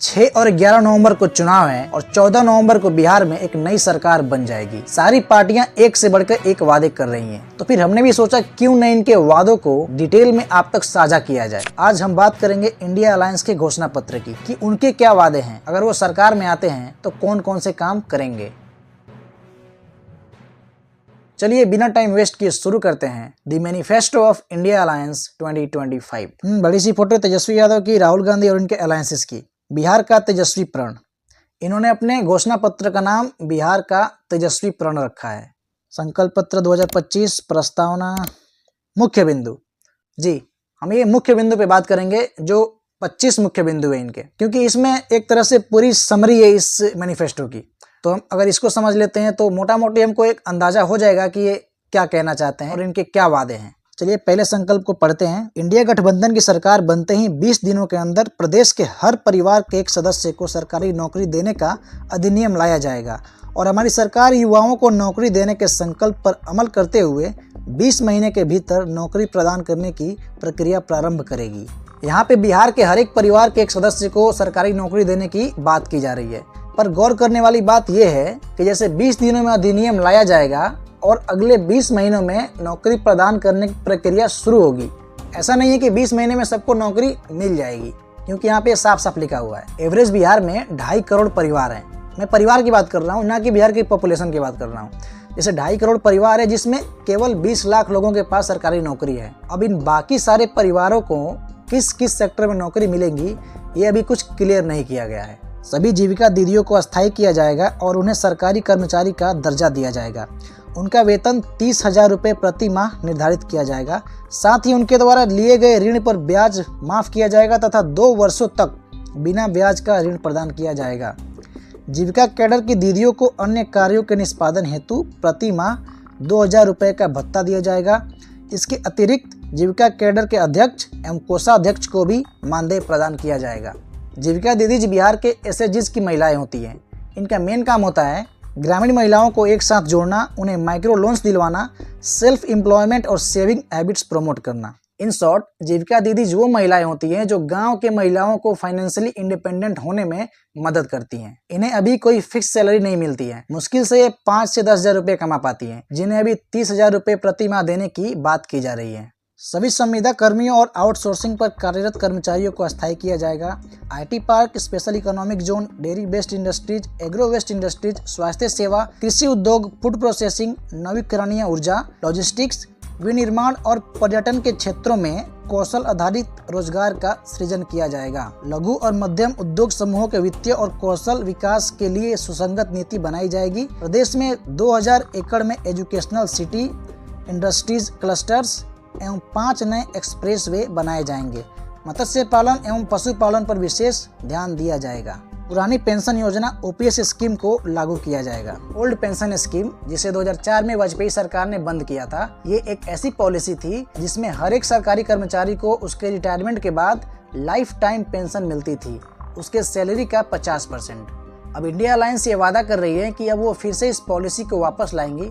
6 और 11 नवंबर को चुनाव है और 14 नवंबर को बिहार में एक नई सरकार बन जाएगी। सारी पार्टियां एक से बढ़कर एक वादे कर रही हैं। तो फिर हमने भी सोचा क्यों न इनके वादों को डिटेल में आप तक साझा किया जाए। आज हम बात करेंगे इंडिया अलायंस के घोषणा पत्र की कि उनके क्या वादे हैं, अगर वो सरकार में आते हैं तो कौन कौन से काम करेंगे। चलिए बिना टाइम वेस्ट किए शुरू करते हैं the manifesto of India alliance 2025। बड़ी सी फोटो तेजस्वी यादव की, राहुल गांधी और इनके अलायंसेस की। बिहार का तेजस्वी प्रण, इन्होंने अपने घोषणा पत्र का नाम बिहार का तेजस्वी प्रण रखा है। संकल्प पत्र 2025 प्रस्तावना मुख्य बिंदु। जी, हम ये मुख्य बिंदु पे बात करेंगे, जो 25 मुख्य बिंदु है इनके, क्योंकि इसमें एक तरह से पूरी समरी है इस मैनिफेस्टो की। तो हम अगर इसको समझ लेते हैं तो मोटा मोटी हमको एक अंदाजा हो जाएगा कि ये क्या कहना चाहते हैं और इनके क्या वादे हैं। चलिए पहले संकल्प को पढ़ते हैं। इंडिया गठबंधन की सरकार बनते ही 20 दिनों के अंदर प्रदेश के हर परिवार के एक सदस्य को सरकारी नौकरी देने का अधिनियम लाया जाएगा और हमारी सरकार युवाओं को नौकरी देने के संकल्प पर अमल करते हुए 20 महीने के भीतर नौकरी प्रदान करने की प्रक्रिया प्रारंभ करेगी। यहाँ पे बिहार के हर एक परिवार के एक सदस्य को सरकारी नौकरी देने की बात की जा रही है, पर गौर करने वाली बात यह है कि जैसे 20 दिनों में अधिनियम लाया जाएगा और अगले 20 महीनों में नौकरी प्रदान करने की प्रक्रिया शुरू होगी। ऐसा नहीं है कि 20 महीने में सबको नौकरी मिल जाएगी, क्योंकि यहाँ पे साफ साफ लिखा हुआ है एवरेज बिहार में 2.5 करोड़ परिवार हैं। मैं परिवार की बात कर रहा हूँ, ना कि बिहार की पॉपुलेशन की बात कर रहा हूँ। जैसे 2.5 करोड़ परिवार है जिसमें केवल 20 लाख लोगों के पास सरकारी नौकरी है। अब इन बाकी सारे परिवारों को किस किस सेक्टर में नौकरी मिलेगी ये अभी कुछ क्लियर नहीं किया गया है। सभी जीविका दीदियों को अस्थायी किया जाएगा और उन्हें सरकारी कर्मचारी का दर्जा दिया जाएगा। उनका वेतन 30,000 रुपये प्रति माह निर्धारित किया जाएगा। साथ ही उनके द्वारा लिए गए ऋण पर ब्याज माफ किया जाएगा तथा 2 वर्षों तक बिना ब्याज का ऋण प्रदान किया जाएगा। जीविका कैडर की दीदियों को अन्य कार्यों के निष्पादन हेतु प्रति माह 2,000 रुपये का भत्ता दिया जाएगा। इसके अतिरिक्त जीविका कैडर के अध्यक्ष एवं कोषाध्यक्ष को भी मानदेय प्रदान किया जाएगा। जीविका दीदीज बिहार के एसएचजीज की महिलाएं होती हैं। इनका मेन काम होता है ग्रामीण महिलाओं को एक साथ जोड़ना, उन्हें माइक्रो लोन्स दिलवाना, सेल्फ एम्प्लॉयमेंट और सेविंग हैबिट्स प्रमोट करना। इन शॉर्ट, जीविका दीदीज वो महिलाएं होती हैं जो गांव के महिलाओं को फाइनेंशियली इंडिपेंडेंट होने में मदद करती हैं। इन्हें अभी कोई फिक्स सैलरी नहीं मिलती है, मुश्किल से ये 5 से 10 हजार रुपये कमा पाती हैं, जिन्हें अभी 30,000 रुपये प्रति माह देने की बात की जा रही है। सभी संविदा कर्मियों और आउटसोर्सिंग पर कार्यरत कर्मचारियों को अस्थायी किया जाएगा। IT park, special economic zone, dairy based industries, agro waste industries, स्वास्थ्य सेवा, कृषि उद्योग, फूड प्रोसेसिंग, नवीकरणीय ऊर्जा, लॉजिस्टिक्स, विनिर्माण और पर्यटन के क्षेत्रों में कौशल आधारित रोजगार का सृजन किया जाएगा। लघु और मध्यम उद्योग समूहों के वित्तीय और कौशल विकास के लिए सुसंगत नीति बनाई जाएगी। प्रदेश में 2000 एकड़ में एजुकेशनल सिटी, इंडस्ट्रीज क्लस्टर्स एवं 5 नए एक्सप्रेसवे बनाए जाएंगे। मत्स्य पालन एवं पशुपालन पर विशेष ध्यान दिया जाएगा। पुरानी पेंशन योजना ओपीएस स्कीम को लागू किया जाएगा। ओल्ड पेंशन स्कीम, जिसे 2004 में वाजपेयी सरकार ने बंद किया था, ये एक ऐसी पॉलिसी थी जिसमें हर एक सरकारी कर्मचारी को उसके रिटायरमेंट के बाद लाइफ टाइम पेंशन मिलती थी, उसके सैलरी का 50%। अब इंडिया अलायंस ये वादा कर रही है कि अब वो फिर से इस पॉलिसी को वापस लाएंगी,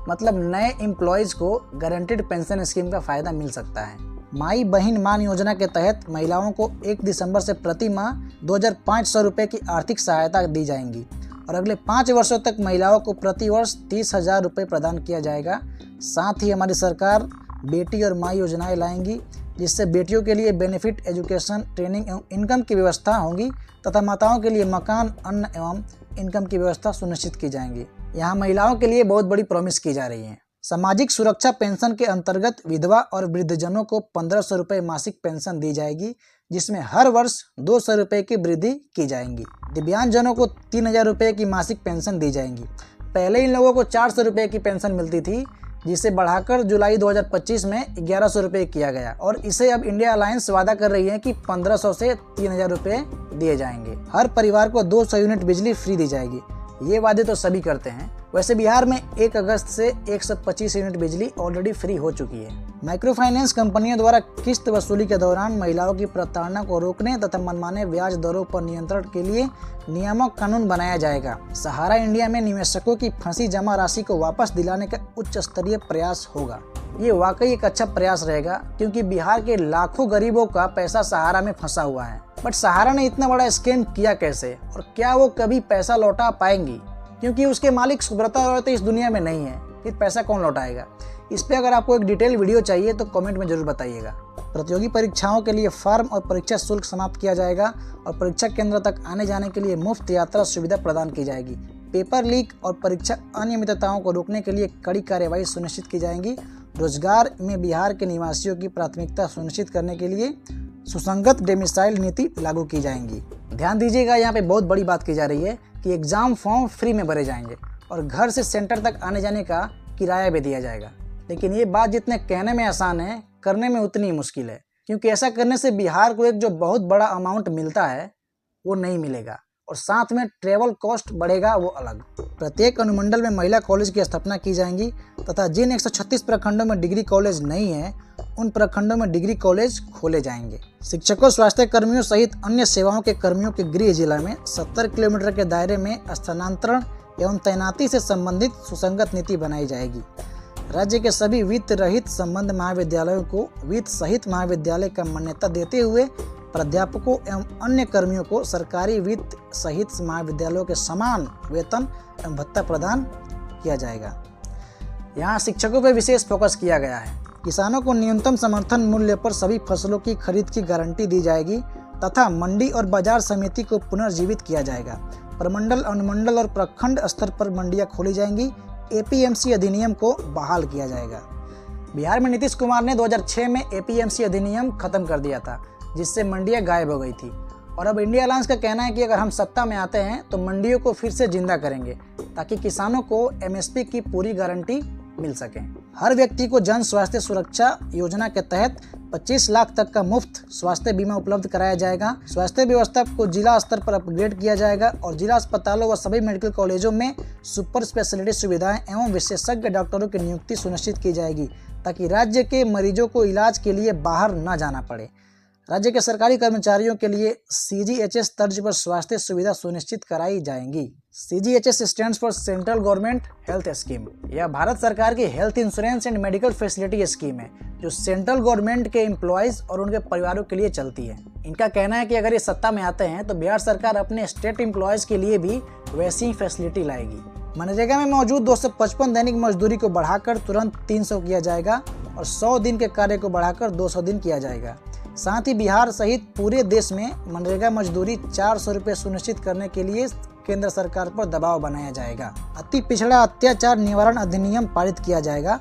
मतलब नए एम्प्लॉयज को गारंटीड पेंशन स्कीम का फायदा मिल सकता है। माई बहन मान योजना के तहत महिलाओं को 1 दिसंबर से प्रति माह 2,500 रुपये की आर्थिक सहायता दी जाएंगी और अगले 5 वर्षों तक महिलाओं को प्रति वर्ष 30,000 रुपये प्रदान किया जाएगा। साथ ही हमारी सरकार बेटी और माँ योजनाएं लाएंगी, जिससे बेटियों के लिए बेनिफिट, एजुकेशन, ट्रेनिंग एवं इनकम की व्यवस्था होंगी तथा माताओं के लिए मकान, अन्न एवं इनकम की व्यवस्था सुनिश्चित की जाएंगी। यहाँ महिलाओं के लिए बहुत बड़ी प्रॉमिस की जा रही है। सामाजिक सुरक्षा पेंशन के अंतर्गत विधवा और वृद्धजनों को 1,500 रुपये मासिक पेंशन दी जाएगी, जिसमें हर वर्ष 200 रुपये की वृद्धि की जाएगी। दिव्यांगजनों को 3,000 रुपये की मासिक पेंशन दी जाएगी। पहले इन लोगों को 400 रुपये की पेंशन मिलती थी, जिसे बढ़ाकर जुलाई 2025 में 1,100 रुपये किया गया और इसे अब इंडिया अलायंस वादा कर रही है कि 1,500 से 3,000 रुपये दिए जाएंगे। हर परिवार को 200 यूनिट बिजली फ्री दी जाएगी। ये वादे तो सभी करते हैं। वैसे बिहार में 1 अगस्त से 125 यूनिट बिजली ऑलरेडी फ्री हो चुकी है। माइक्रो फाइनेंस कंपनियों द्वारा किस्त वसूली के दौरान महिलाओं की प्रताड़ना को रोकने तथा मनमाने ब्याज दरों पर नियंत्रण के लिए नियामक कानून बनाया जाएगा। सहारा इंडिया में निवेशकों की फंसी जमा राशि को वापस दिलाने का उच्च स्तरीय प्रयास होगा। ये वाकई एक अच्छा प्रयास रहेगा, क्योंकि बिहार के लाखों गरीबों का पैसा सहारा में फंसा हुआ है। बट सहारा ने इतना बड़ा स्कैम किया कैसे और क्या वो कभी पैसा लौटा पाएंगी, क्योंकि उसके मालिक सुब्रता औरतें इस दुनिया में नहीं है, फिर पैसा कौन लौटाएगा। इस पर अगर आपको एक डिटेल वीडियो चाहिए तो कमेंट में जरूर बताइएगा। प्रतियोगी परीक्षाओं के लिए फॉर्म और परीक्षा शुल्क समाप्त किया जाएगा और परीक्षा केंद्र तक आने जाने के लिए मुफ्त यात्रा सुविधा प्रदान की जाएगी। पेपर लीक और परीक्षा अनियमितताओं को रोकने के लिए कड़ी कार्रवाई सुनिश्चित की जाएगी। रोजगार में बिहार के निवासियों की प्राथमिकता सुनिश्चित करने के लिए सुसंगत डेमिसाइल नीति लागू की जाएंगी। ध्यान दीजिएगा, यहाँ पे बहुत बड़ी बात की जा रही है कि एग्जाम फॉर्म फ्री में भरे जाएंगे और घर से सेंटर तक आने जाने का किराया भी दिया जाएगा। लेकिन ये बात जितने कहने में आसान है, करने में उतनी मुश्किल है, क्योंकि ऐसा करने से बिहार को एक जो बहुत बड़ा अमाउंट मिलता है वो नहीं मिलेगा और साथ में ट्रेवल कॉस्ट बढ़ेगा वो अलग। प्रत्येक अनुमंडल में महिला कॉलेज की स्थापना की जाएंगी तथा जिन 136 प्रखंडों में डिग्री कॉलेज नहीं है उन प्रखंडों में डिग्री कॉलेज खोले जाएंगे। शिक्षकों, स्वास्थ्य कर्मियों सहित अन्य सेवाओं के कर्मियों के गृह जिला में 70 किलोमीटर के दायरे में स्थानांतरण एवं तैनाती से संबंधित सुसंगत नीति बनाई जाएगी। राज्य के सभी वित्त रहित संबंध महाविद्यालयों को वित्त सहित महाविद्यालय का मान्यता देते हुए प्राध्यापकों एवं अन्य कर्मियों को सरकारी वित्त सहित महाविद्यालयों के समान वेतन एवं भत्ता प्रदान किया जाएगा। यहाँ शिक्षकों पर विशेष फोकस किया गया है। किसानों को न्यूनतम समर्थन मूल्य पर सभी फसलों की खरीद की गारंटी दी जाएगी तथा मंडी और बाजार समिति को पुनर्जीवित किया जाएगा। प्रमंडल, अनुमंडल और प्रखंड स्तर पर मंडियां खोली जाएंगी। एपीएमसी अधिनियम को बहाल किया जाएगा। बिहार में नीतीश कुमार ने 2006 में एपीएमसी अधिनियम खत्म कर दिया था, जिससे मंडियां गायब हो गई थी और अब इंडिया अलायंस का कहना है कि अगर हम सत्ता में आते हैं तो मंडियों को फिर से जिंदा करेंगे ताकि किसानों को एमएसपी की पूरी गारंटी मिल सके। हर व्यक्ति को जन स्वास्थ्य सुरक्षा योजना के तहत 25 लाख तक का मुफ्त स्वास्थ्य बीमा उपलब्ध कराया जाएगा। स्वास्थ्य व्यवस्था को जिला स्तर पर अपग्रेड किया जाएगा और जिला अस्पतालों व सभी मेडिकल कॉलेजों में सुपर स्पेशलिटी सुविधाएं एवं विशेषज्ञ डॉक्टरों की नियुक्ति सुनिश्चित की जाएगी ताकि राज्य के मरीजों को इलाज के लिए बाहर न जाना पड़े। राज्य के सरकारी कर्मचारियों के लिए सीजीएचएस तर्ज पर स्वास्थ्य सुविधा सुनिश्चित कराई जाएंगी। CGHS stands for central government health scheme. यह भारत सरकार की health insurance and medical facility scheme है जो सेंट्रल गवर्नमेंट के एम्प्लॉयज और उनके परिवारों के लिए चलती है। इनका कहना है कि अगर ये सत्ता में आते हैं तो बिहार सरकार अपने स्टेट एम्प्लॉयज के लिए भी वैसी ही फैसिलिटी लाएगी। मनरेगा में मौजूद 255 दैनिक मजदूरी को बढ़ाकर तुरंत 300 किया जाएगा और 100 दिन के कार्य को बढ़ाकर 200 दिन किया जाएगा। साथ ही बिहार सहित पूरे देश में मनरेगा मजदूरी 400 रुपये सुनिश्चित करने के लिए केंद्र सरकार पर दबाव बनाया जाएगा। अति पिछड़ा अत्याचार निवारण अधिनियम पारित किया जाएगा।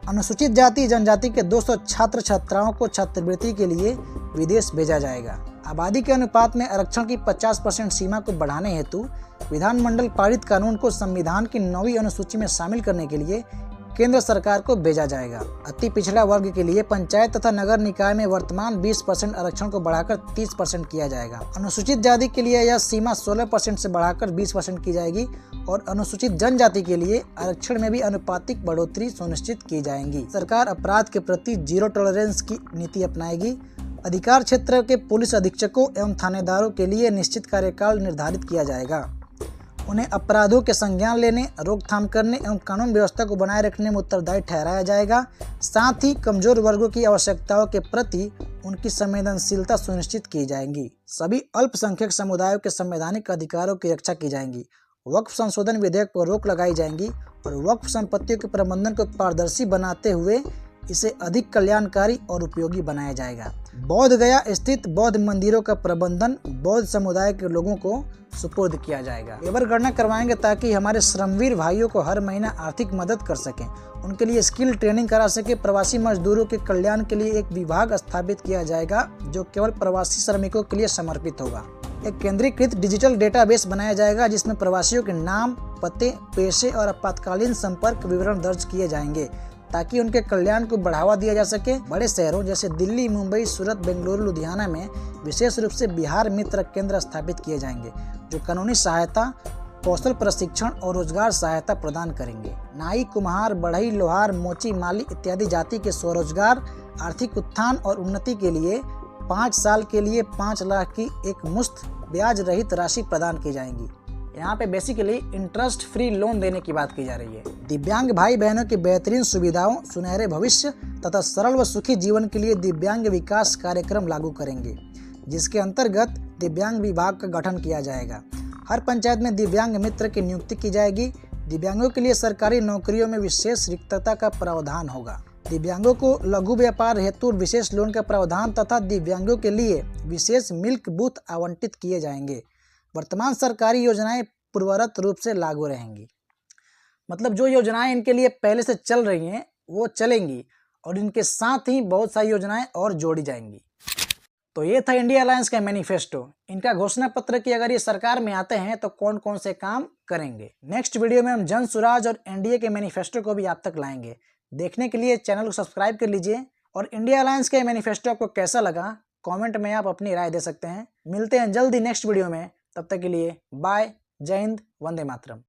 अनुसूचित जाति जनजाति के 200 छात्र छात्राओं को छात्रवृत्ति के लिए विदेश भेजा जाएगा। आबादी के अनुपात में आरक्षण की 50% सीमा को बढ़ाने हेतु विधानमंडल पारित कानून को संविधान की 9वीं अनुसूची में शामिल करने के लिए केंद्र सरकार को भेजा जाएगा। अति पिछड़ा वर्ग के लिए पंचायत तथा नगर निकाय में वर्तमान 20% आरक्षण को बढ़ाकर 30% किया जाएगा। अनुसूचित जाति के लिए यह सीमा 16% से बढ़ाकर 20% की जाएगी और अनुसूचित जनजाति के लिए आरक्षण में भी अनुपातिक बढ़ोतरी सुनिश्चित की जाएगी। सरकार अपराध के प्रति जीरो टॉलरेंस की नीति अपनाएगी। अधिकार क्षेत्र के पुलिस अधीक्षकों एवं थानेदारों के लिए निश्चित कार्यकाल निर्धारित किया जाएगा। उन्हें अपराधों के संज्ञान लेने, रोकथाम करने एवं कानून व्यवस्था को बनाए रखने में उत्तरदायी ठहराया जाएगा। साथ ही कमजोर वर्गों की आवश्यकताओं के प्रति उनकी संवेदनशीलता सुनिश्चित की जाएगी। सभी अल्पसंख्यक समुदायों के संवैधानिक अधिकारों की रक्षा की जाएगी। वक्फ संशोधन विधेयक पर रोक लगाई जाएगी और वक्फ संपत्तियों के प्रबंधन को पारदर्शी बनाते हुए इसे अधिक कल्याणकारी और उपयोगी बनाया जाएगा। बौद्ध गया स्थित बौद्ध मंदिरों का प्रबंधन बौद्ध समुदाय के लोगों को सुपुर्द किया जाएगा। लेबर गणना करवाएंगे ताकि हमारे श्रमवीर भाइयों को हर महीना आर्थिक मदद कर सकें, उनके लिए स्किल ट्रेनिंग करा सके। प्रवासी मजदूरों के कल्याण के लिए एक विभाग स्थापित किया जाएगा जो केवल प्रवासी श्रमिकों के लिए समर्पित होगा। एक केंद्रीकृत डिजिटल डेटाबेस बनाया जाएगा जिसमें प्रवासियों के नाम, पते, पेशे और आपातकालीन संपर्क विवरण दर्ज किए जाएंगे ताकि उनके कल्याण को बढ़ावा दिया जा सके। बड़े शहरों जैसे दिल्ली, मुंबई, सूरत, बेंगलुरु, लुधियाना में विशेष रूप से बिहार मित्र केंद्र स्थापित किए जाएंगे जो कानूनी सहायता, कौशल प्रशिक्षण और रोजगार सहायता प्रदान करेंगे। नाई, कुम्हार, बढ़ई, लोहार, मोची, माली इत्यादि जाति के स्वरोजगार, आर्थिक उत्थान और उन्नति के लिए 5 साल के लिए 5 लाख की एक मुश्त ब्याज रहित राशि प्रदान की जाएंगी। यहाँ पे बेसिकली इंटरेस्ट फ्री लोन देने की बात की जा रही है। दिव्यांग भाई बहनों की बेहतरीन सुविधाओं, सुनहरे भविष्य तथा सरल व सुखी जीवन के लिए दिव्यांग विकास कार्यक्रम लागू करेंगे। जिसके अंतर्गत दिव्यांग विभाग का गठन किया जाएगा। हर पंचायत में दिव्यांग मित्र की नियुक्ति की जाएगी। दिव्यांगों के लिए सरकारी नौकरियों में विशेष रिक्तता का प्रावधान होगा। दिव्यांगों को लघु व्यापार हेतु विशेष लोन का प्रावधान तथा दिव्यांगों के लिए विशेष मिल्क बूथ आवंटित किए जाएंगे। वर्तमान सरकारी योजनाएं पूर्ववत रूप से लागू रहेंगी। मतलब जो योजनाएं इनके लिए पहले से चल रही हैं वो चलेंगी और इनके साथ ही बहुत सारी योजनाएं और जोड़ी जाएंगी। तो ये था इंडिया अलायंस का मैनिफेस्टो। इनका घोषणा पत्र की अगर ये सरकार में आते हैं तो कौन कौन से काम करेंगे। नेक्स्ट वीडियो में हम जन स्वराज और एनडीए के मैनिफेस्टो को भी आप तक लाएंगे। देखने के लिए चैनल को सब्सक्राइब कर लीजिए और इंडिया अलायंस के मैनिफेस्टो आपको कैसा लगा कमेंट में आप अपनी राय दे सकते हैं। मिलते हैं जल्दी नेक्स्ट वीडियो में, तब तक के लिए बाय, जय हिंद, वंदे मातरम।